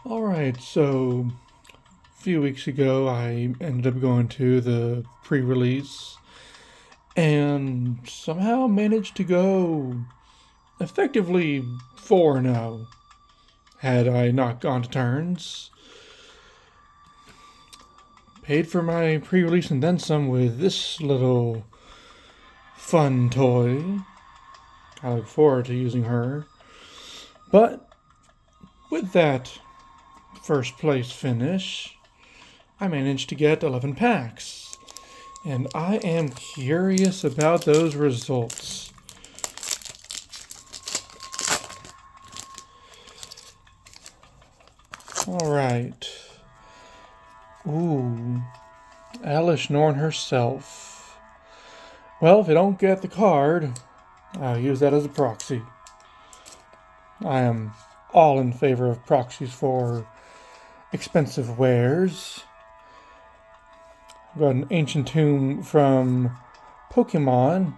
Alright, so a few weeks ago I ended up going to the pre-release and somehow managed to go effectively 4-0 had I not gone to turns. Paid for my pre-release and then some with this little fun toy. I look forward to using her. But with that first place finish, I managed to get 11 packs. And I am curious about those results. Alright. Ooh. Alice Norn herself. Well, if I don't get the card, I'll use that as a proxy. I am all in favor of proxies for expensive wares. I've got an ancient tomb from Pokemon,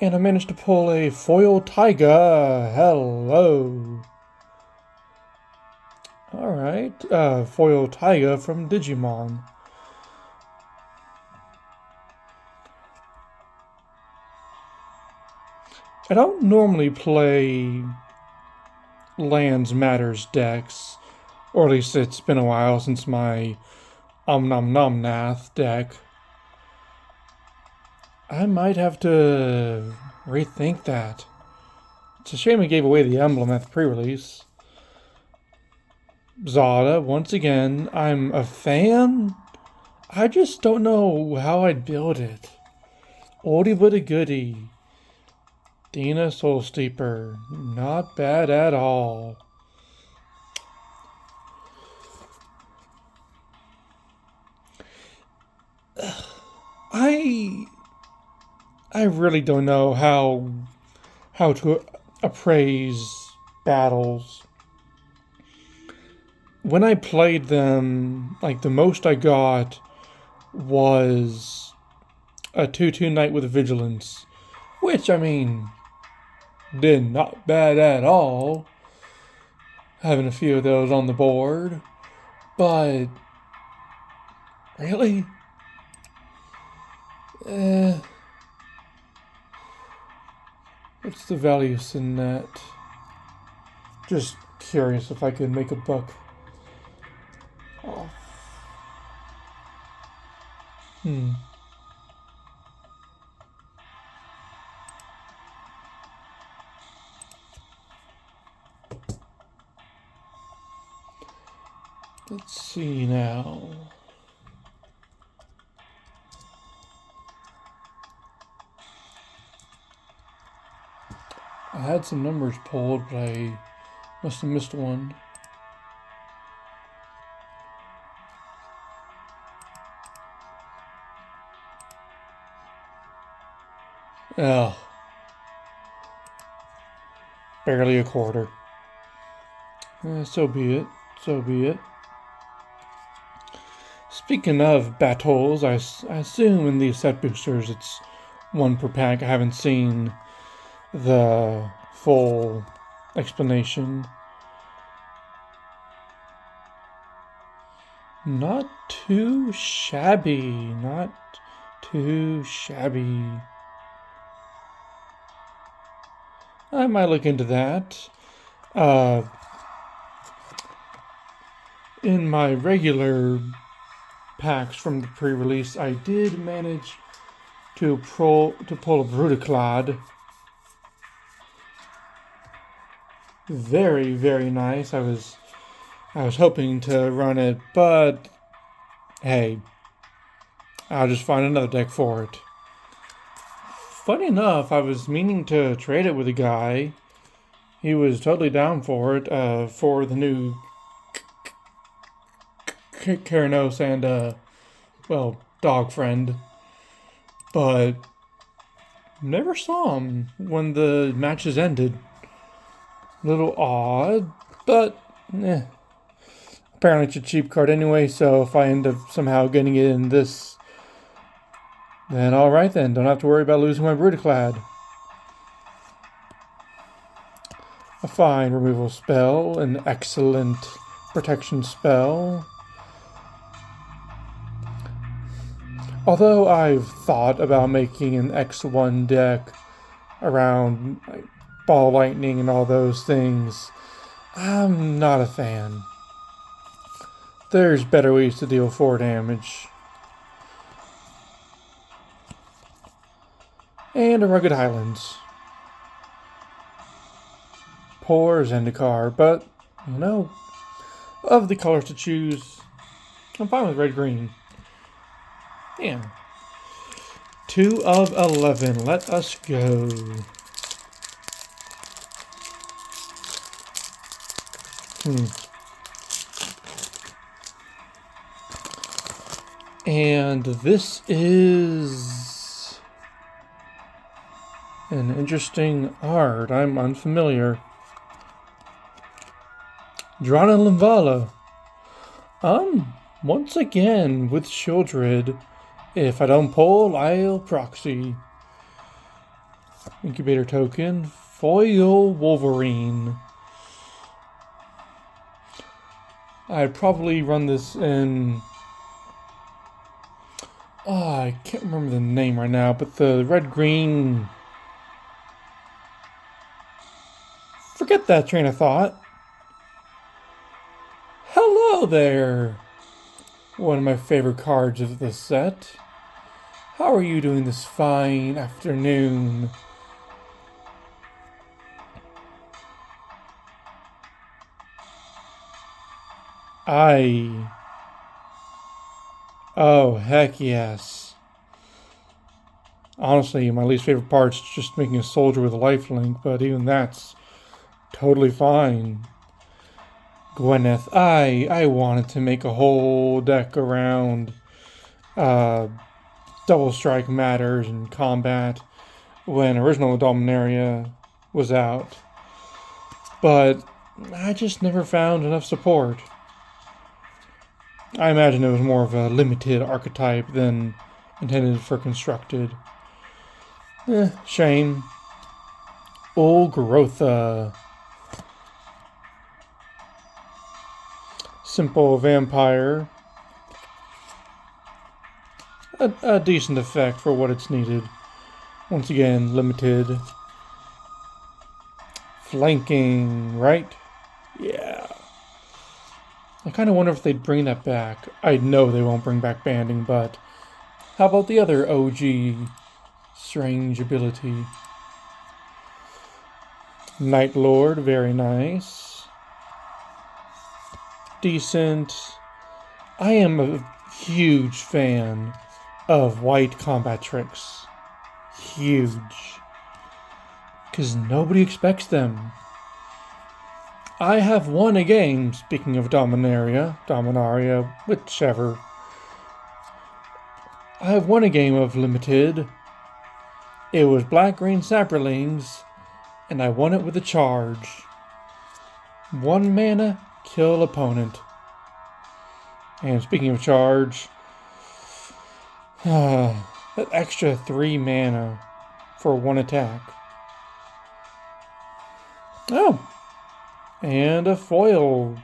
and I managed to pull a foil taiga. Hello. Alright, foil taiga from Digimon. I don't normally play Lands Matters decks, or at least it's been a while since my Nom Nom Nath deck. I might have to rethink that. It's a shame we gave away the emblem at the pre-release. Zada, once again, I'm a fan. I just don't know how I'd build it. Oldie but a goodie. Dina Soul Steeper, not bad at all. I really don't know how to appraise battles. When I played them, like the most I got was a 2/2 Knight with Vigilance, which I mean did not bad at all. Having a few of those on the board, but really, what's the value in that? Just curious if I could make a buck. Oh. Let's see now. I had some numbers pulled, but I must have missed one. Oh. Barely a quarter. So be it. So be it. Speaking of battles, I assume in these set boosters it's one per pack. I haven't seen the full explanation. Not too shabby. Not too shabby. I might look into that. In my regular packs from the pre-release, I did manage to pull a Brutaclad. Very, very nice. I was hoping to run it, but hey, I'll just find another deck for it. Funny enough, I was meaning to trade it with a guy. He was totally down for it, for the new Keranos and, dog friend. But never saw him when the matches ended. A little odd, but apparently it's a cheap card anyway, so if I end up somehow getting it in this, then alright then, don't have to worry about losing my Brutaclad. A fine removal spell, an excellent protection spell. Although I've thought about making an X1 deck around like, ball lightning and all those things, I'm not a fan. There's better ways to deal 4 damage. And a Rugged Highlands. Poor Zendikar, but, you know, of the colors to choose, I'm fine with red-green. Yeah. 2 of 11. Let us go. And this is an interesting art. I'm unfamiliar. Drana Limvala. Once again with Shieldred. If I don't pull, I'll proxy. Incubator token. Foil Wolverine. I'd probably run this in... Oh, I can't remember the name right now, but the red-green... Forget that train of thought. Hello there! One of my favorite cards of the set. How are you doing this fine afternoon? Oh, heck yes. Honestly, my least favorite part's just making a soldier with a lifelink, but even that's totally fine. Gwyneth, I wanted to make a whole deck around Double Strike Matters and Combat when original Dominaria was out, but I just never found enough support. I imagine it was more of a limited archetype than intended for constructed. Shame. Olgrotha. Simple vampire. A decent effect for what it's needed. Once again, limited. Flanking, right? Yeah. I kind of wonder if they'd bring that back. I know they won't bring back banding, but how about the other OG strange ability? Night Lord, very nice. Decent. I am a huge fan of white combat tricks. Huge. Because nobody expects them. I have won a game, speaking of Dominaria, whichever. I have won a game of Limited. It was black-green Saprolings, and I won it with a charge. 1 mana, kill opponent. And speaking of charge, that extra 3 mana for 1 attack. Oh! And a foil.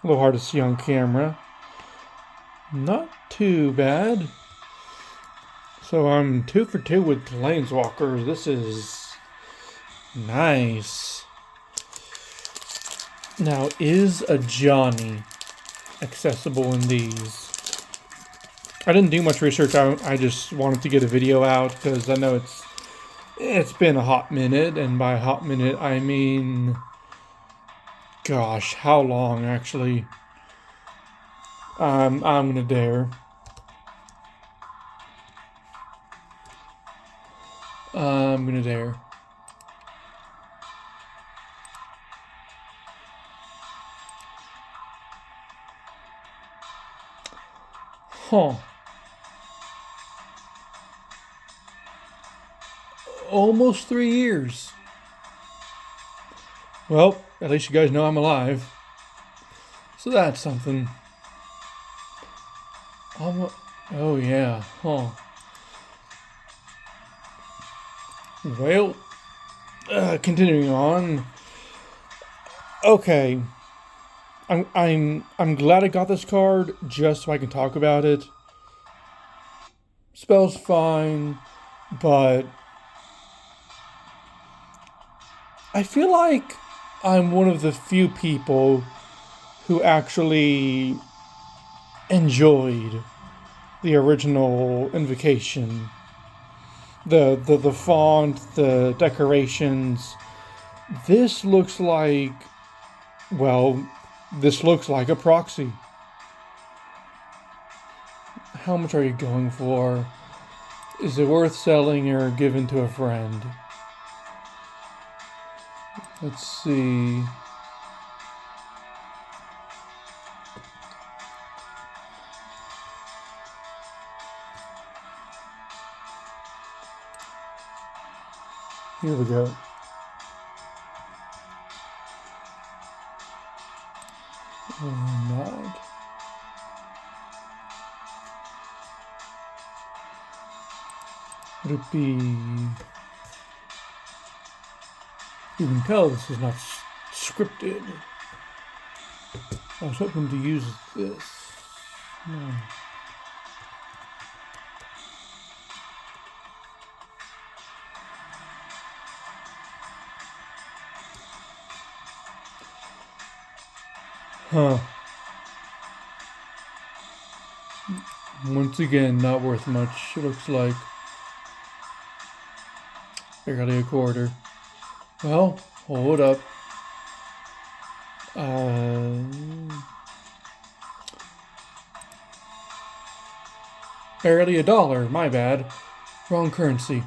A little hard to see on camera. Not too bad. So I'm 2 for 2 with Planeswalkers. This is nice. Now, is a Johnny accessible in these? I didn't do much research. I just wanted to get a video out because I know it's been a hot minute, and by hot minute I mean, gosh, how long actually? I'm gonna dare. I'm gonna dare. Huh. Almost 3 years. Well, at least you guys know I'm alive. So that's something. Oh yeah, huh. Well, continuing on. Okay. I'm glad I got this card just so I can talk about it. Spell's fine, but I feel like I'm one of the few people who actually enjoyed the original Invocation. The font, the decorations. This looks like, well, this looks like a proxy. How much are you going for? Is it worth selling or giving to a friend? Let's see. Here we go. Not. Would it be? You can tell this is not scripted. I was hoping to use this. No. Huh. Once again, not worth much. It looks like barely a quarter. Well, hold up. Barely $1. My bad. Wrong currency.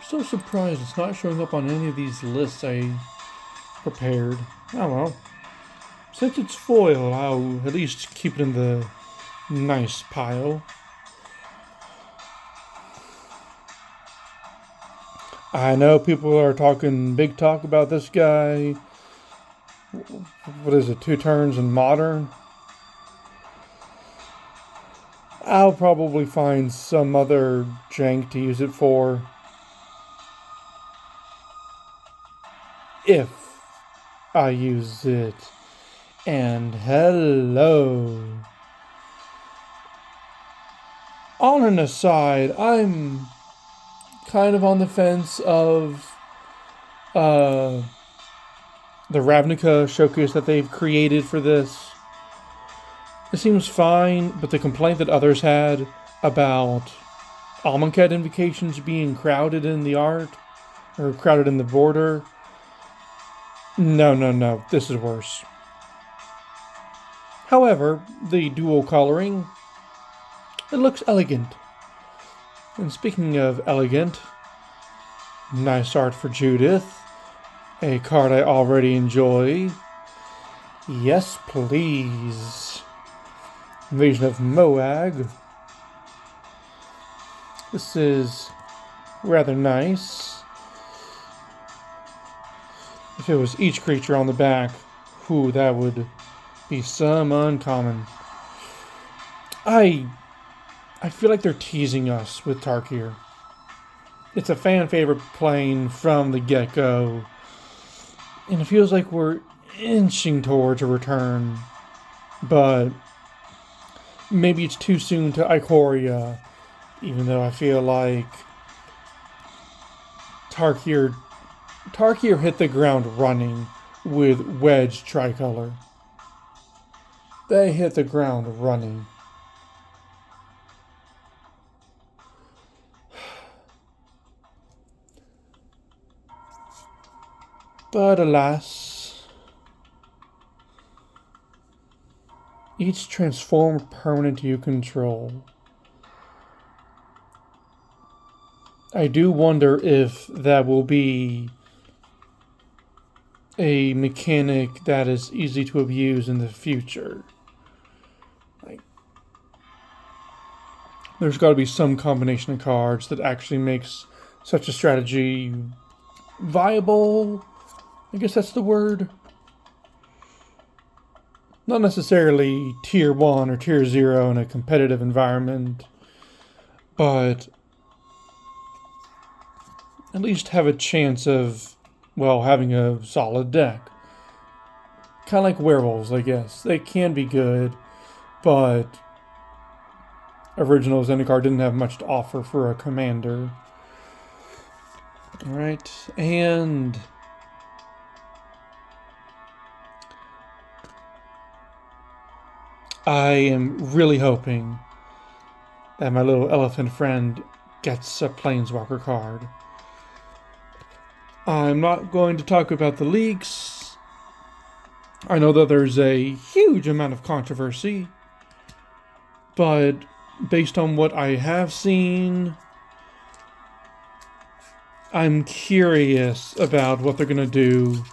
So surprised it's not showing up on any of these lists I prepared. Oh well. Since it's foil, I'll at least keep it in the nice pile. I know people are talking big talk about this guy. What is it, 2 turns in Modern? I'll probably find some other jank to use it for. If I use it. And hello. On an aside, I'm kind of on the fence of the Ravnica showcase that they've created for this. It seems fine, but the complaint that others had about Amonkhet invocations being crowded in the art, or crowded in the border, no, this is worse. However, the dual coloring, it looks elegant. And speaking of elegant, nice art for Judith, a card I already enjoy. Yes, please. Invasion of Moag. This is rather nice. If it was each creature on the back, whew, that would be some uncommon. I feel like they're teasing us with Tarkir. It's a fan favorite plane from the get-go, and it feels like we're inching towards a return, but maybe it's too soon to Ikoria, even though I feel like Tarkir hit the ground running with Wedge Tricolor. They hit the ground running. But alas, each transformed permanent you control. I do wonder if that will be a mechanic that is easy to abuse in the future. There's got to be some combination of cards that actually makes such a strategy viable. I guess that's the word. Not necessarily tier 1 or tier 0 in a competitive environment, but at least have a chance of well, having a solid deck. Kind of like werewolves, I guess. They can be good, but original Zendikar didn't have much to offer for a commander. Alright, and I am really hoping that my little elephant friend gets a Planeswalker card. I'm not going to talk about the leaks. I know that there's a huge amount of controversy, but based on what I have seen, I'm curious about what they're going to do,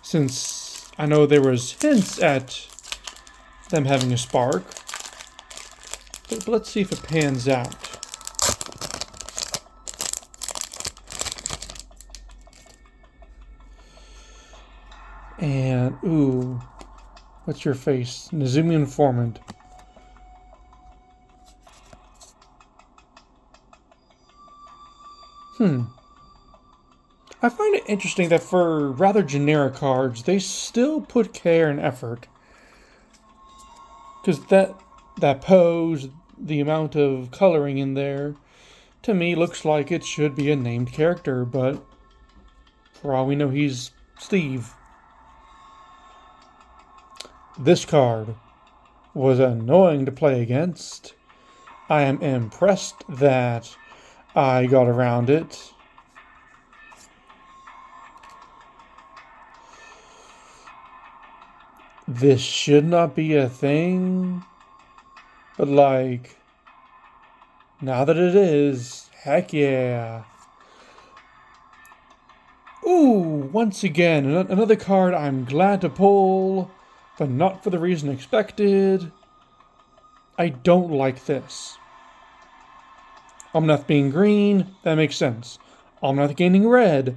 since I know there was hints at them having a spark. But let's see if it pans out. And, ooh, what's your face? Nazumi Informant. I find it interesting that for rather generic cards, they still put care and effort. Because that pose, the amount of coloring in there, to me looks like it should be a named character, but for all we know, he's Steve. This card was annoying to play against. I am impressed that I got around it. This should not be a thing, but like, now that it is, heck yeah. Ooh, once again, another card I'm glad to pull, but not for the reason expected. I don't like this. Omnath being green, that makes sense. Omnath gaining red.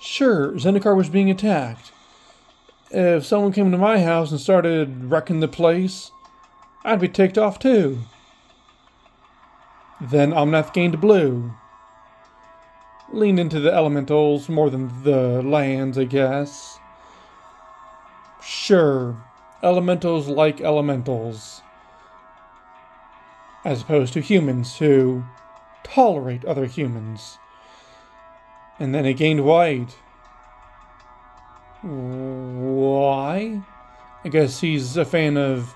Sure, Zendikar was being attacked. If someone came to my house and started wrecking the place, I'd be ticked off too. Then Omnath gained blue. Leaned into the elementals more than the lands, I guess. Sure, elementals like elementals, as opposed to humans who tolerate other humans. And then it gained white. Why? I guess he's a fan of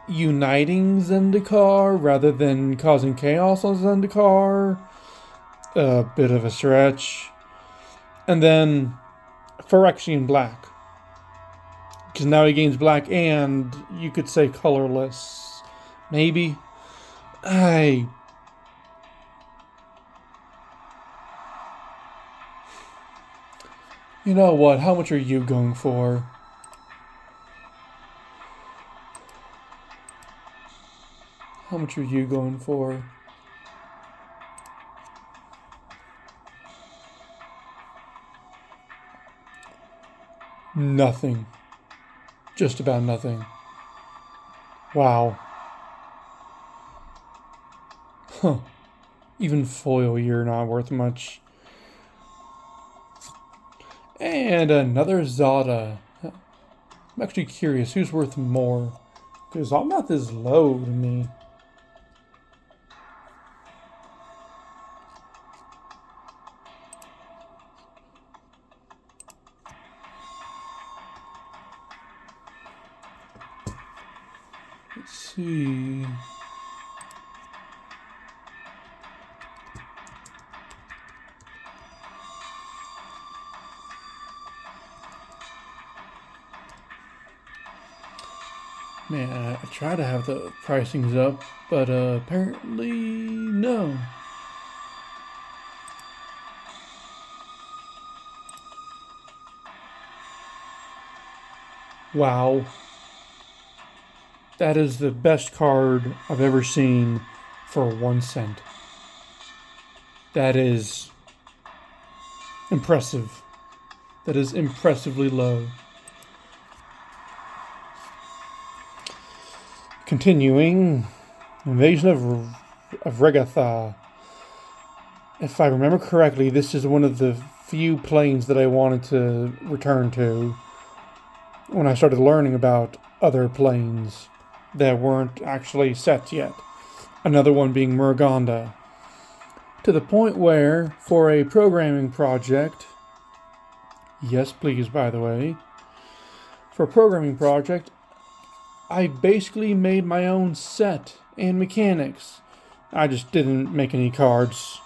uniting Zendikar rather than causing chaos on Zendikar. A bit of a stretch. And then Phyrexian black. Because now he gains black and you could say colorless. Maybe. You know what? How much are you going for? How much are you going for? Nothing. Just about nothing. Wow. Huh. Even foil, you're not worth much. And another Zada. I'm actually curious who's worth more. Because Omnath is low to me. Let's see. Man, I try to have the pricings up, but apparently no. Wow. That is the best card I've ever seen for 1 cent. That is impressive. That is impressively low. Continuing, Invasion of Regatha. If I remember correctly, this is one of the few planes that I wanted to return to when I started learning about other planes that weren't actually set yet. Another one being Murgonda. To the point where, for a programming project, yes please by the way, for a programming project, I basically made my own set and mechanics. I just didn't make any cards.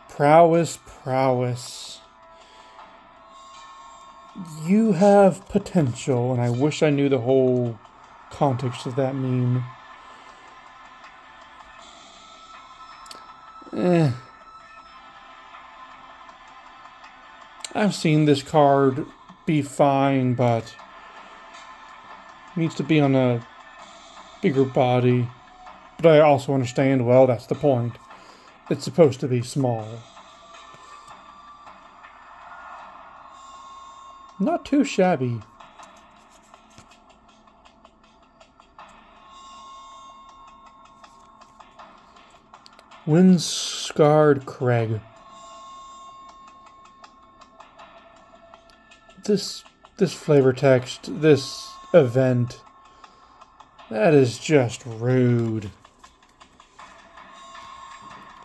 Prowess, prowess. You have potential, and I wish I knew the whole context of that meme. I've seen this card be fine, but needs to be on a bigger body. But I also understand, well, that's the point. It's supposed to be small. Not too shabby. Windscarred Craig. This flavor text, this event, that is just rude.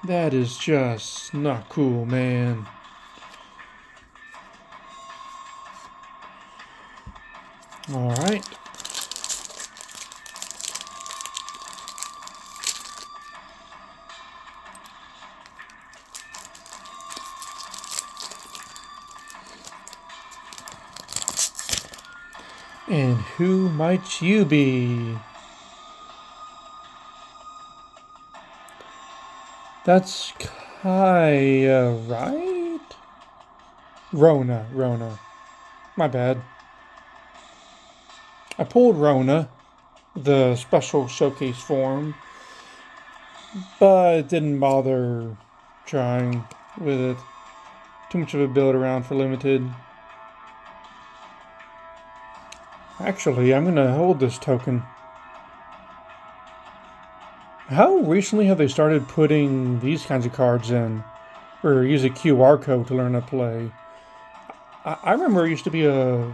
That is just not cool, man. Alright. And who might you be? That's Kaya, right? Rona. My bad. I pulled Rona, the special showcase form, but didn't bother trying with it. Too much of a build around for limited. Actually, I'm going to hold this token. How recently have they started putting these kinds of cards in? Or use a QR code to learn to play? I remember it used to be a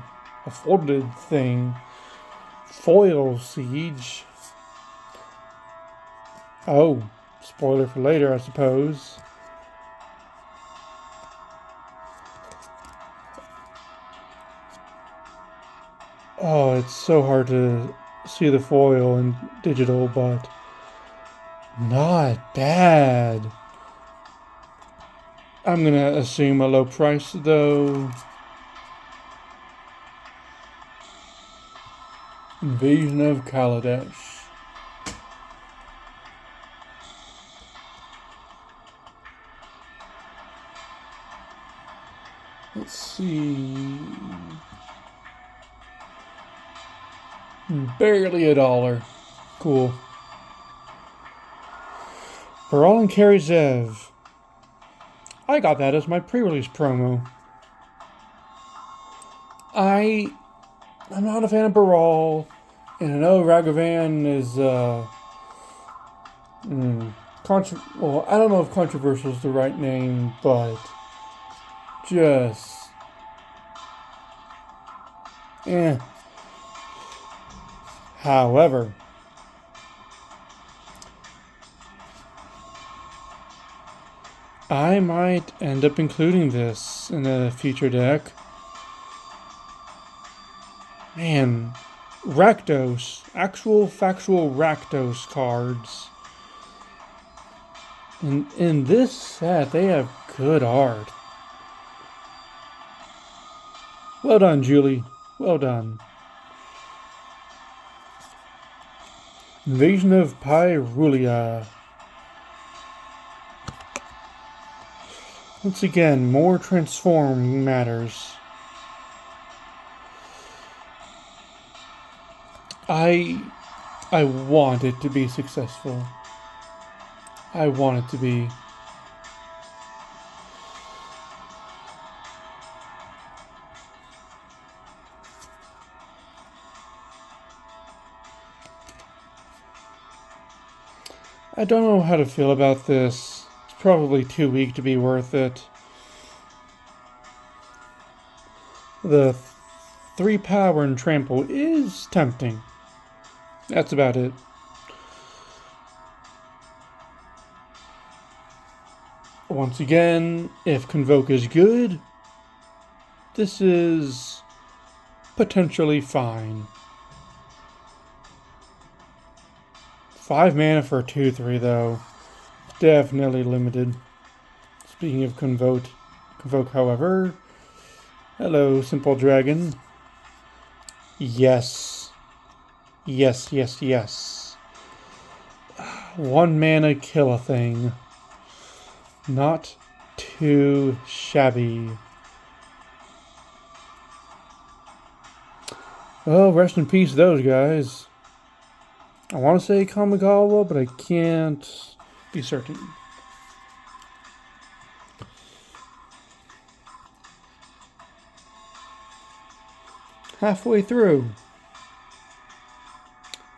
folded thing. Foil Siege. Oh, spoiler for later, I suppose. Oh, it's so hard to see the foil in digital, but not bad. I'm gonna assume a low price though. Invasion of Kaladesh. Let's see. Barely $1. Cool. Baral and Carry Zev. I got that as my pre-release promo. I'm not a fan of Baral, and I know Ragavan is well, I don't know if controversial is the right name, but just However, I might end up including this in a future deck. Man, Rakdos, actual factual Rakdos cards. In this set, they have good art. Well done, Julie. Well done. Invasion of Pyrulia. Once again, more transform matters. I want it to be successful. I want it to be. I don't know how to feel about this. probably too weak to be worth it. The 3 power and trample is tempting. That's about it. Once again, if Convoke is good, this is potentially fine. 5 mana for a 2/3 though. Definitely limited. Speaking of Convoke, however. Hello, Simple Dragon. Yes. Yes, yes, yes. 1 mana kill a thing. Not too shabby. Well, rest in peace those guys. I want to say Kamigawa, but I can't be certain. Halfway through.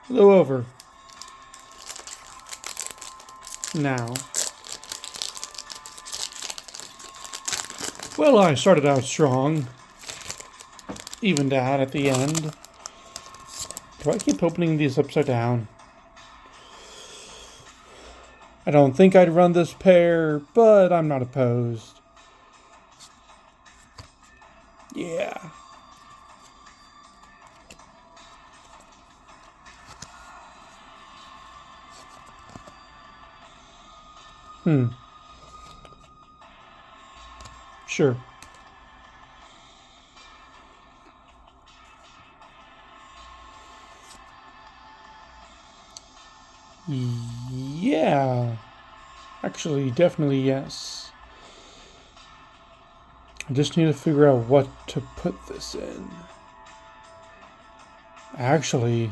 A little over. Now. Well, I started out strong. Evened out at the end. Do I keep opening these upside down? I don't think I'd run this pair, but I'm not opposed. Yeah. Sure. Yeah. Actually, definitely yes. I just need to figure out what to put this in. Actually,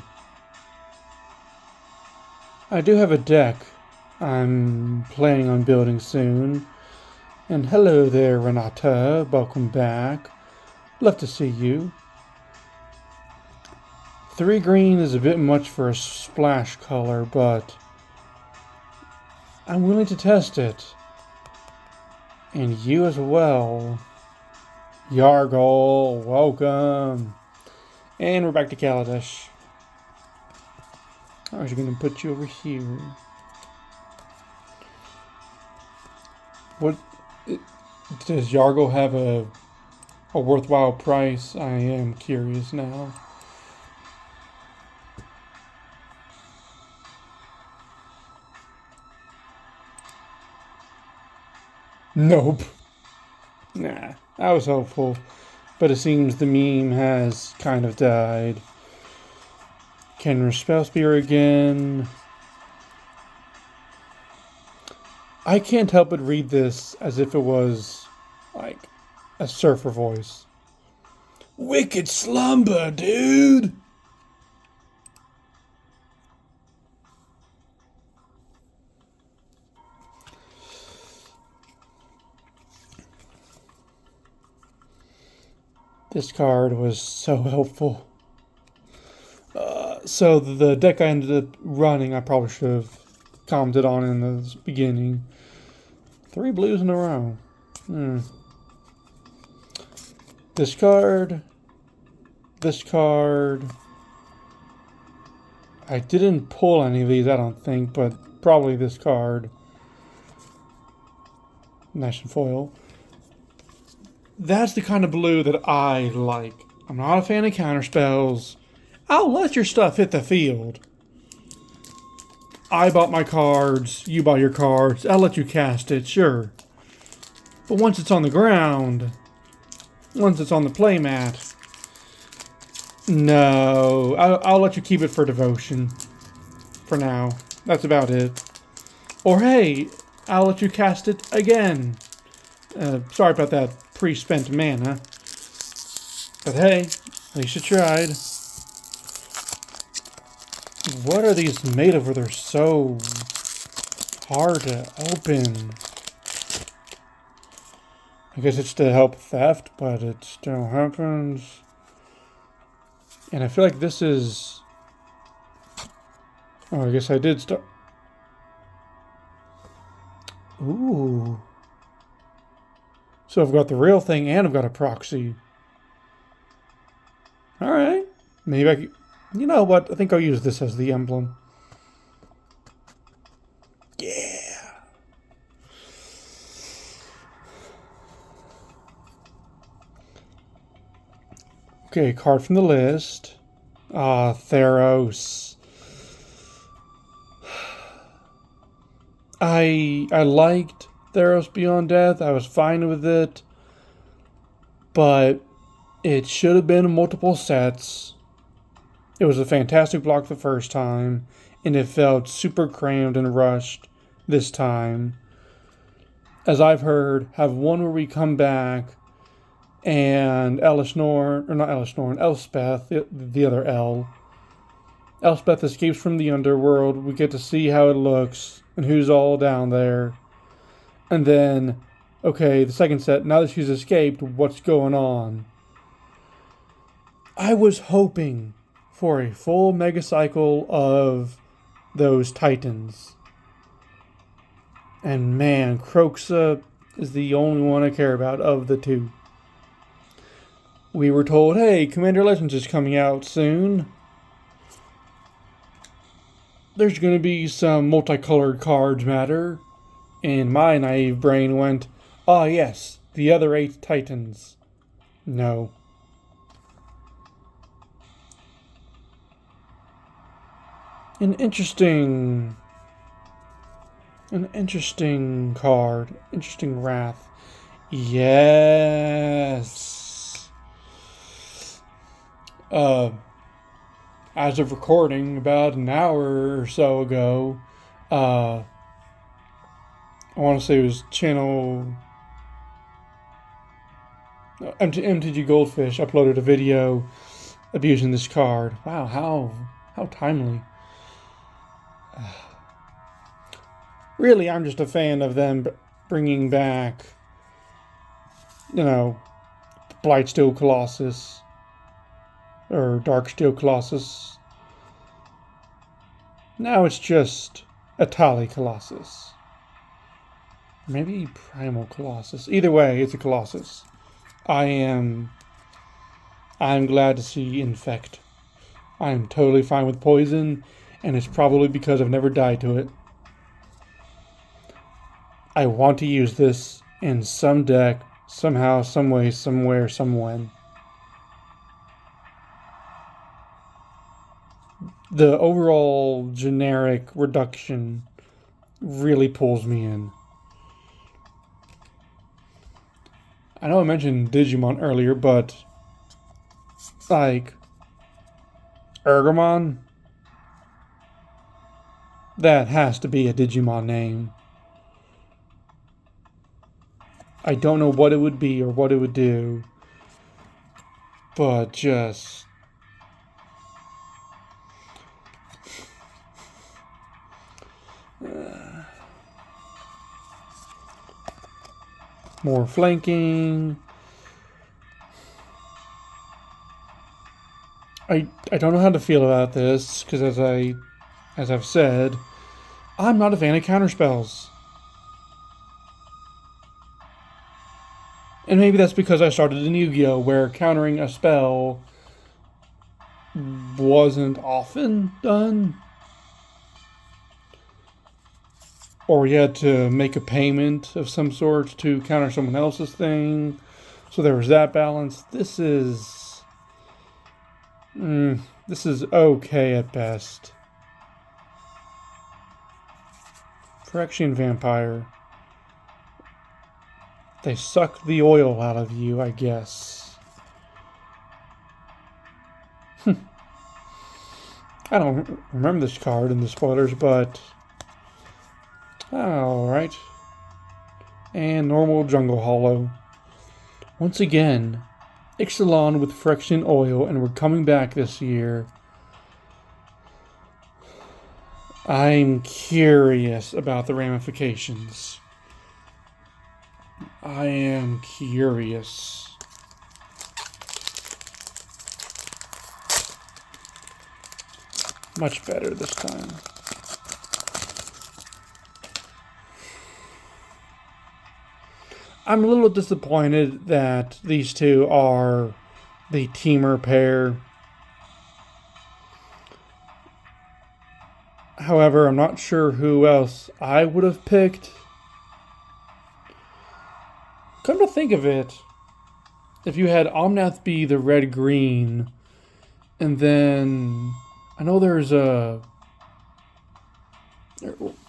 I do have a deck I'm planning on building soon. And hello there, Renata. Welcome back. Love to see you. 3 green is a bit much for a splash color, but I'm willing to test it. And you as well. Yargle, welcome. And we're back to Kaladesh. I was going to put you over here. What does Yargle have a worthwhile price? I am curious now. Nope. Nah, I was hopeful, but it seems the meme has kind of died. Kenra Spellspear again. I can't help but read this as if it was, like, a surfer voice. Wicked slumber, dude! This card was so helpful. So the deck I ended up running, I probably should have commented on in the beginning. 3 blues in a row. Discard. Discard. I didn't pull any of these, I don't think, but probably this card. Nice and foil. That's the kind of blue that I like. I'm not a fan of counterspells. I'll let your stuff hit the field. I bought my cards, you bought your cards, I'll let you cast it, sure. But once it's on the ground, once it's on the playmat, no, I'll let you keep it for devotion. For now. That's about it. Or hey, I'll let you cast it again. Sorry about that pre-spent mana. But hey, at least you tried. What are these made of where they're so hard to open? I guess it's to help theft, but it still happens. And I feel like this is... Oh, I guess I did start... Ooh. So I've got the real thing and I've got a proxy. Alright. Maybe I could... You know what? I think I'll use this as the emblem. Yeah. Okay, card from the list. Theros. I liked Theros Beyond Death. I was fine with it. But it should have been multiple sets. It was a fantastic block the first time, and it felt super crammed and rushed this time. As I've heard, have one where we come back and Elspeth, the other L. Elspeth escapes from the underworld. We get to see how it looks and who's all down there. And then, okay, the second set, now that she's escaped, what's going on? I was hoping for a full mega cycle of those Titans. And man, Croxa is the only one I care about of the two. We were told, hey, Commander Legends is coming out soon. There's going to be some multicolored cards matter. And my naive brain went, ah yes, the other 8 Titans. No. An interesting card. Interesting Wrath. Yes. As of recording, about an hour or so ago, I want to say it was channel MTG Goldfish uploaded a video abusing this card. Wow, how timely. Really, I'm just a fan of them bringing back, Blightsteel Colossus or Darksteel Colossus. Now it's just Atali Colossus. Maybe Primal Colossus. Either way, it's a Colossus. I'm glad to see Infect. I'm totally fine with Poison, and it's probably because I've never died to it. I want to use this in some deck, somehow, some way, somewhere, somewhen. The overall generic reduction really pulls me in. I know I mentioned Digimon earlier, but like Ergamon, that has to be a Digimon name. I don't know what it would be or what it would do, but just more flanking. I don't know how to feel about this because as I've said, I'm not a fan of counterspells. And maybe that's because I started in Yu-Gi-Oh! Where countering a spell wasn't often done. Or you had to make a payment of some sort to counter someone else's thing. So there was that balance. This is okay at best. Phyrexian Vampire. They suck the oil out of you, I guess. I don't remember this card in the spoilers, but alright. And normal Jungle Hollow. Once again, Ixalan with Phyrexian oil, and we're coming back this year. I'm curious about the ramifications. I am curious. Much better this time. I'm a little disappointed that these two are the teamer pair. However, I'm not sure who else I would have picked. Come to think of it, if you had Omnath be the red-green, and then I know there's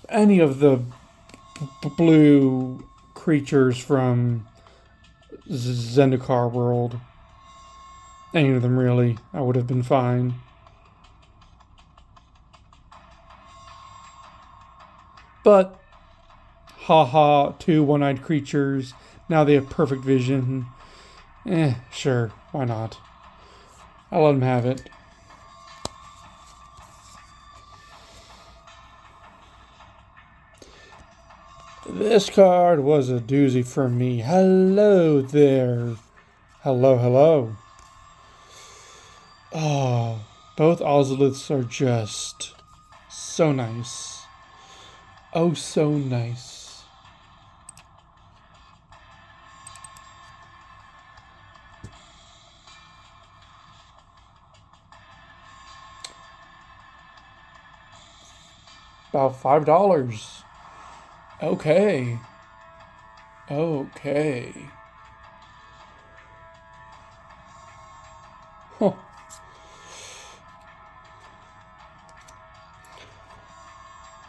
any of the blue creatures from Zendikar world, any of them really, I would have been fine. But, haha, two one-eyed creatures, now they have perfect vision. Sure, why not? I'll let them have it. This card was a doozy for me. Hello there. Hello, hello. Oh, both Ozoliths are just so nice. Oh, so nice. About $5. Okay. Okay. Huh.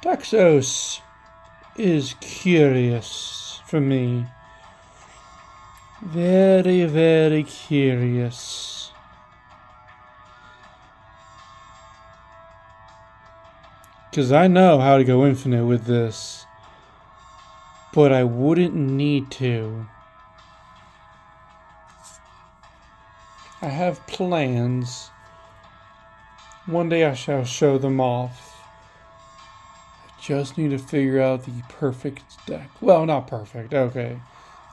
Texos is curious for me. Very, very curious. Because I know how to go infinite with this. But I wouldn't need to. I have plans. One day I shall show them off. I just need to figure out the perfect deck. Well, not perfect, okay.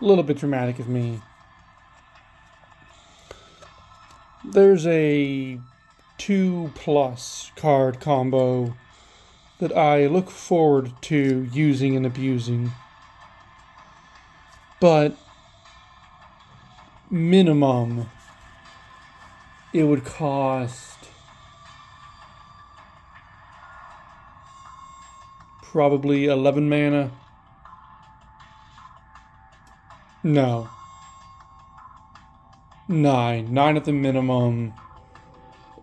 A little bit dramatic of me. There's a 2+ card combo that I look forward to using and abusing. But minimum, it would cost probably 11 mana. No. 9. 9 at the minimum.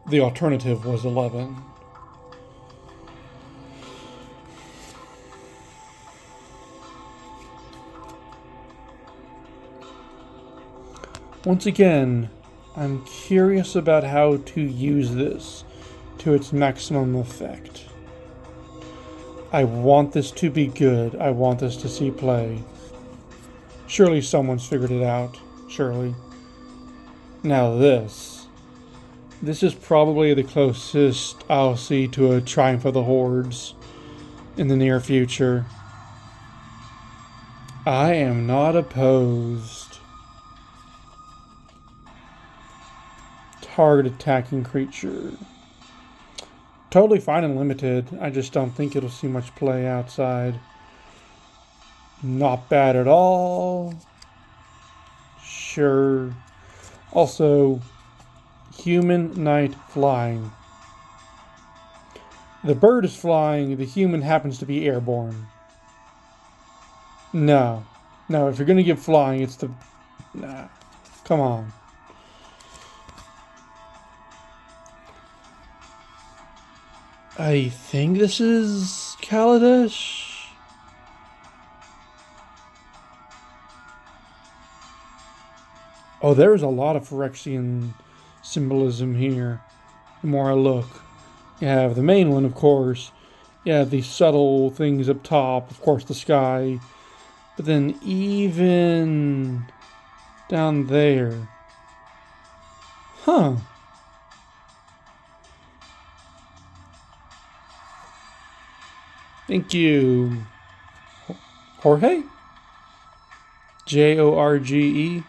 The alternative was 11. Once again, I'm curious about how to use this to its maximum effect. I want this to be good. I want this to see play. Surely someone's figured it out. Surely. Now this is probably the closest I'll see to a Triumph of the Hordes in the near future. I am not opposed. Target attacking creature. Totally fine and limited. I just don't think it'll see much play outside. Not bad at all. Sure. Also, human knight flying. The bird is flying, the human happens to be airborne. No. No, if you're gonna give flying, it's the... Nah. Come on. I think this is Kaladesh. Oh, there is a lot of Phyrexian symbolism here. The more I look. You have the main one, of course. You have the subtle things up top. Of course, the sky. But then even down there. Huh. Thank you. Jorge? Jorge?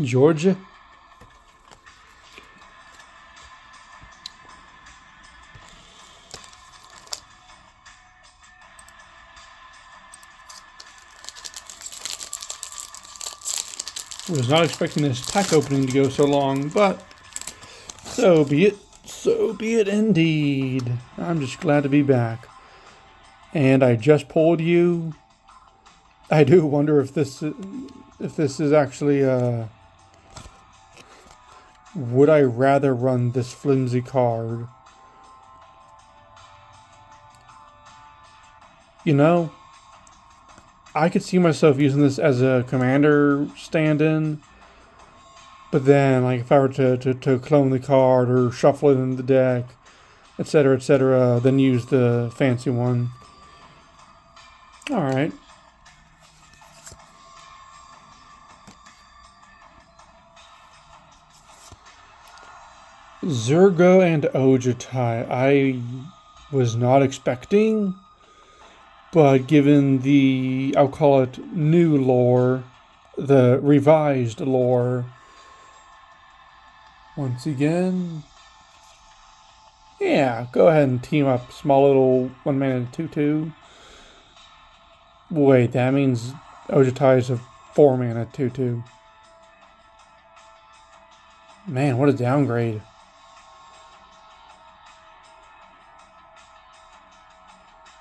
Georgia? Was not expecting this pack opening to go so long, but so be it. So be it indeed. I'm just glad to be back. And I just pulled you. I do wonder if this is actually would I rather run this flimsy card? You know, I could see myself using this as a commander stand-in, but then, like, if I were to clone the card or shuffle it in the deck, etc., then use the fancy one. Alright. Zergo and Ojutai, I was not expecting, but given the, I'll call it new lore, the revised lore, once again, yeah, go ahead and team up small little 1-mana 2/2. Wait, that means Ojutai is a 4-mana 2/2. Man, what a downgrade.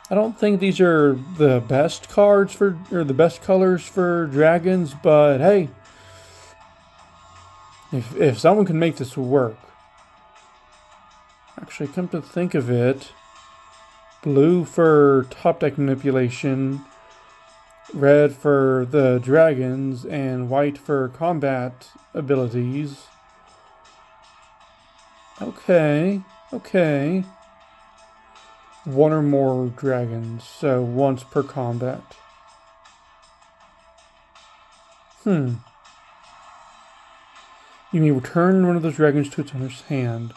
I don't think these are the best cards for, or the best colors for dragons, but hey, if someone can make this work. Actually, come to think of it, blue for top deck manipulation, red for the dragons, and white for combat abilities. Okay. One or more dragons, so once per combat. You may return one of those dragons to its owner's hand.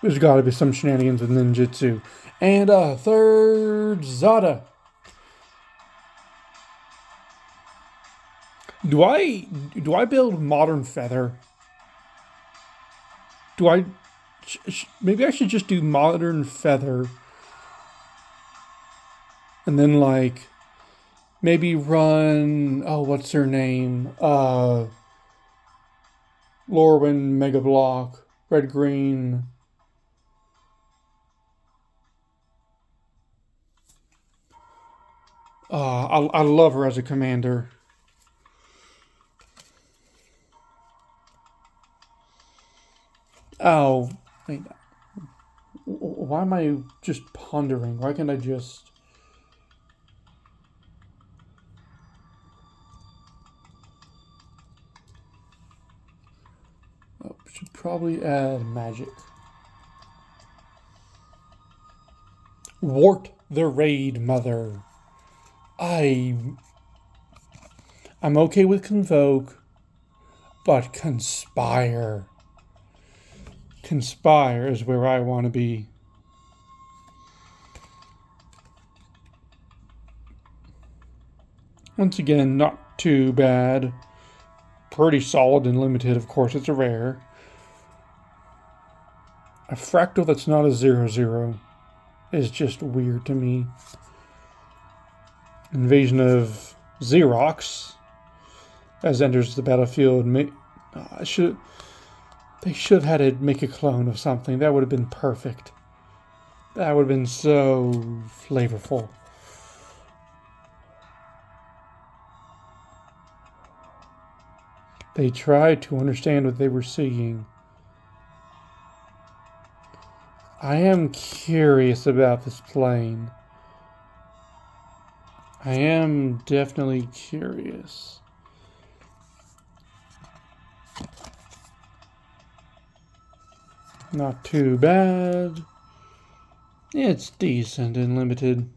There's gotta be some shenanigans with ninjutsu. And a third Zada. Do I build Modern Feather? Maybe I should just do Modern Feather. And then, like, maybe run, what's her name? Lorwyn Mega Block, red green. I love her as a commander. Oh, wait. Why am I just pondering? Why can't I just... Should probably add magic. Wart the Raid Mother. I'm okay with Convoke, but Conspire. Conspire is where I want to be. Once again, not too bad. Pretty solid and limited, of course, it's a rare. A fractal that's not a 0/0 is just weird to me. Invasion of Xerox as enters the battlefield. They should have had it make a clone of something. That would have been perfect. That would have been so flavorful. They tried to understand what they were seeing. I am curious about this plane. I am definitely curious. Not too bad. It's decent and limited.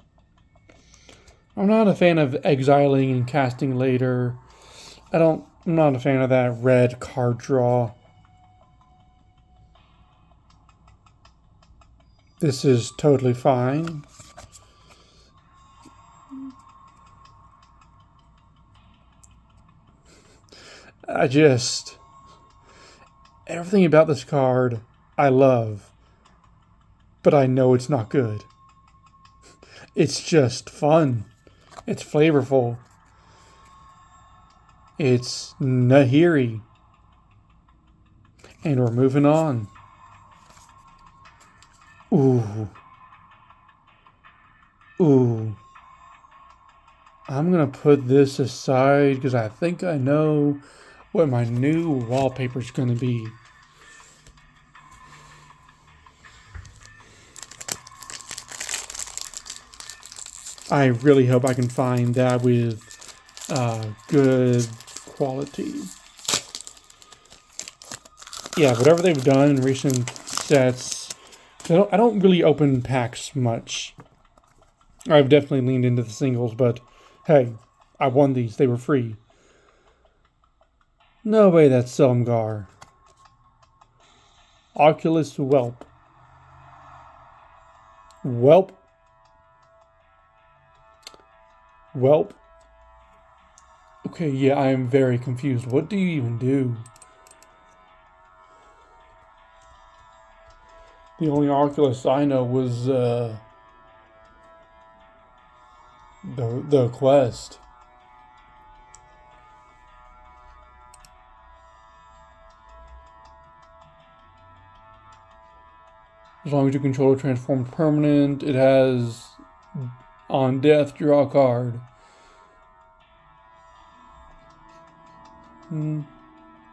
I'm not a fan of exiling and casting later. I'm not a fan of that red card draw. This is totally fine. Everything about this card I love, but I know it's not good. It's just fun. It's flavorful. It's Nahiri. And we're moving on. Ooh. Ooh. I'm going to put this aside because I think I know what my new wallpaper is going to be. I really hope I can find that with good quality. Yeah, whatever they've done in recent sets, I don't really open packs much. I've definitely leaned into the singles, but hey, I won these. They were free. No way that's Selmgar. Oculus Whelp. Whelp. Whelp. Okay, yeah, I am very confused. What do you even do? The only Oculus I know was the Quest. As long as you control a transformed permanent, it has on death draw a card.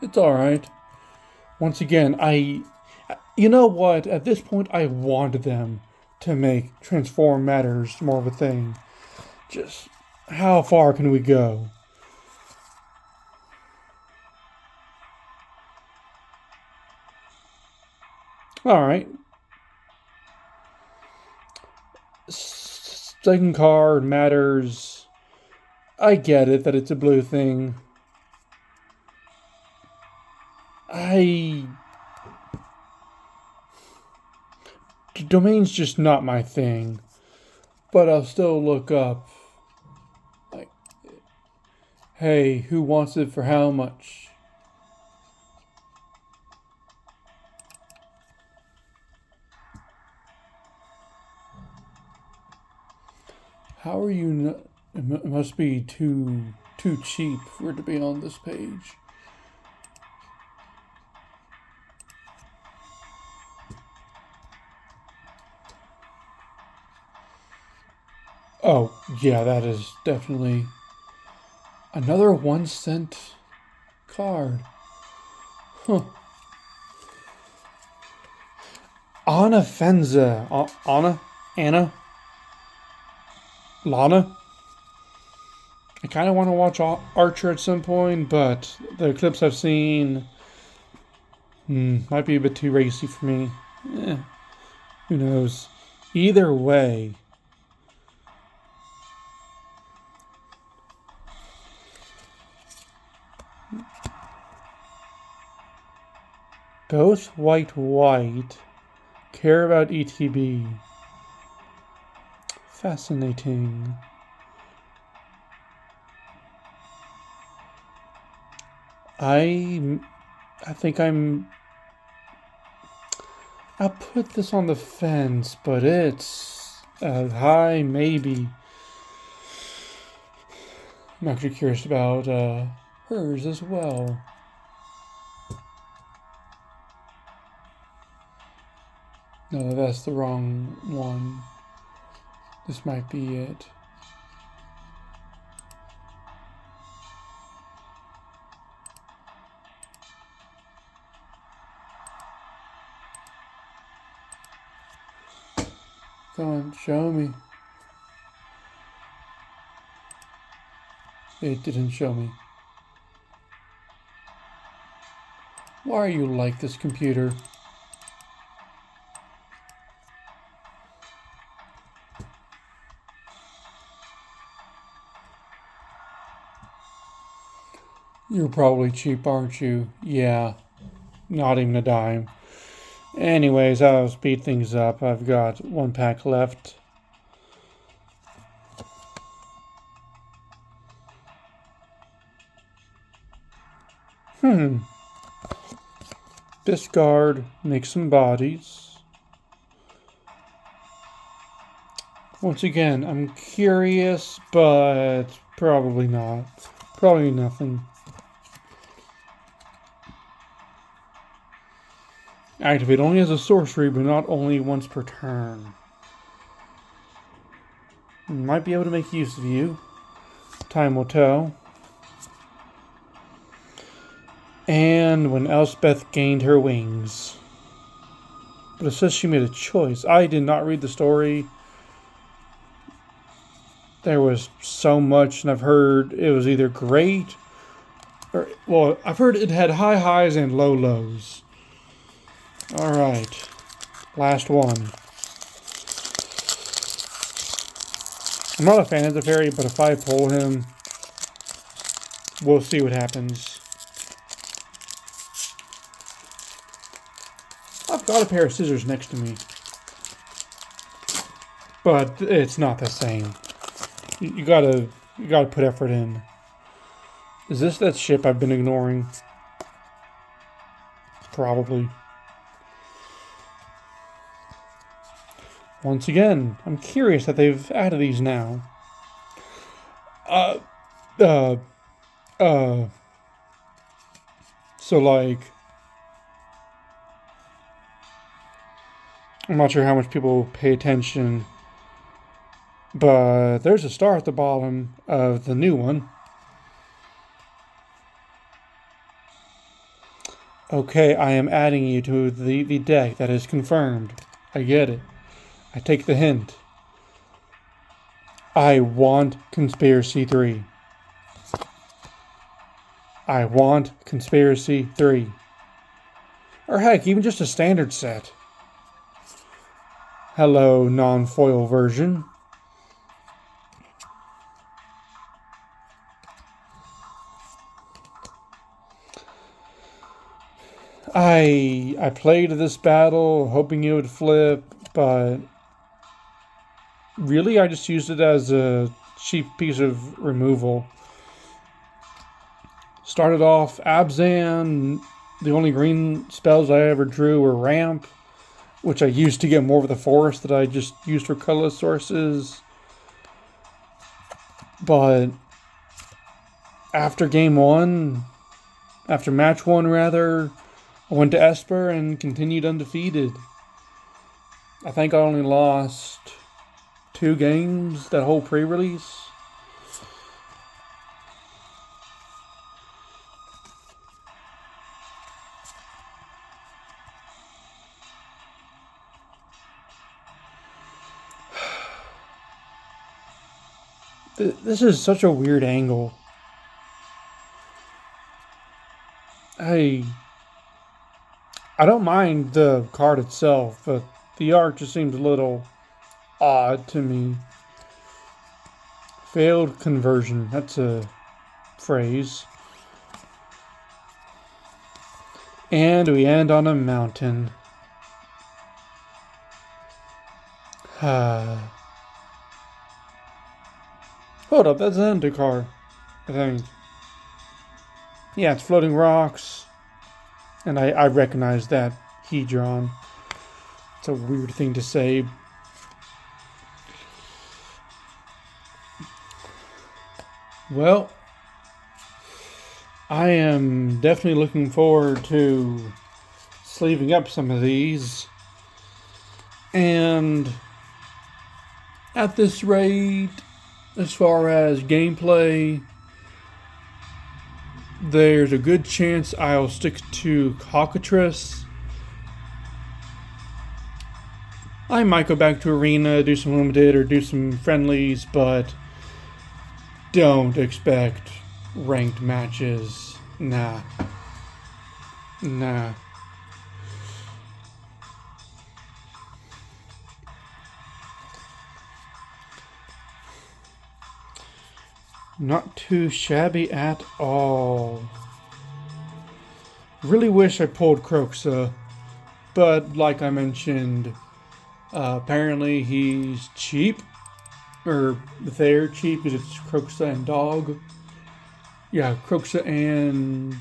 It's alright. Once again, you know what? At this point, I want them to make transform matters more of a thing. Just how far can we go? Alright. Second card matters. I get it that it's a blue thing. Domain's just not my thing. But I'll still look up. Like, hey, who wants it for how much? How are you? It must be too cheap for it to be on this page. Oh, yeah, that is definitely another 1 cent card. Huh. Anna Fenza. Anna? Lana? I kind of want to watch Archer at some point, but the clips I've seen might be a bit too racy for me. Who knows? Either way, both white care about ETB. Fascinating. I think I'll put this on the fence, but it's a high maybe. I'm actually curious about hers as well. No, that's the wrong one. This might be it. Come on, show me. It didn't show me. Why are you like this, computer? You're probably cheap, aren't you? Yeah, not even a dime. Anyways, I'll speed things up. I've got 1 pack left. Discard, make some bodies. Once again, I'm curious, but probably not. Probably nothing. Activate only as a sorcery, but not only once per turn. Might be able to make use of you. Time will tell. And when Elspeth gained her wings. But it says she made a choice. I did not read the story. There was so much, and I've heard it was either great or, well, I've heard it had high highs and low lows. Alright. Last one. I'm not a fan of the fairy, but if I pull him, we'll see what happens. I've got a pair of scissors next to me, but it's not the same. You gotta put effort in. Is this that ship I've been ignoring? Probably. Once again, I'm curious that they've added these now. So like, I'm not sure how much people pay attention, but there's a star at the bottom of the new one. Okay, I am adding you to the deck. That is confirmed. I get it. I take the hint. I want Conspiracy 3. I want Conspiracy 3. Or heck, even just a standard set. Hello, non-foil version. I played this battle hoping it would flip, but really I just used it as a cheap piece of removal. Started off Abzan. The only green spells I ever drew were Ramp, which I used to get more of the forest that I just used for colorless sources. But after match one rather, I went to Esper and continued undefeated. I think I only lost 2 games that whole pre-release. This is such a weird angle. I don't mind the card itself, but the art just seems a little odd to me. Failed conversion. That's a phrase. And we end on a mountain. Hold up, that's an undercar, I think. Yeah, it's floating rocks. And I recognize that Hedron. It's a weird thing to say. Well, I am definitely looking forward to sleeving up some of these. And at this rate, as far as gameplay, there's a good chance I'll stick to Cockatrice. I might go back to Arena, do some limited or do some friendlies, but don't expect ranked matches. Nah. Not too shabby at all. Really wish I pulled Croxa, but like I mentioned, apparently he's cheap, or they're cheap because it's Croxa and Dog. Yeah, Croxa and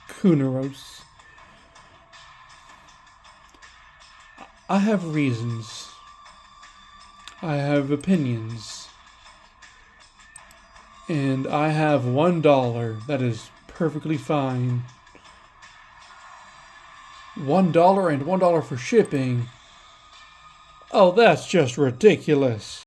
Kunaros. I have reasons. I have opinions. And I have $1 that is perfectly fine. $1 and $1 for shipping. Oh, that's just ridiculous.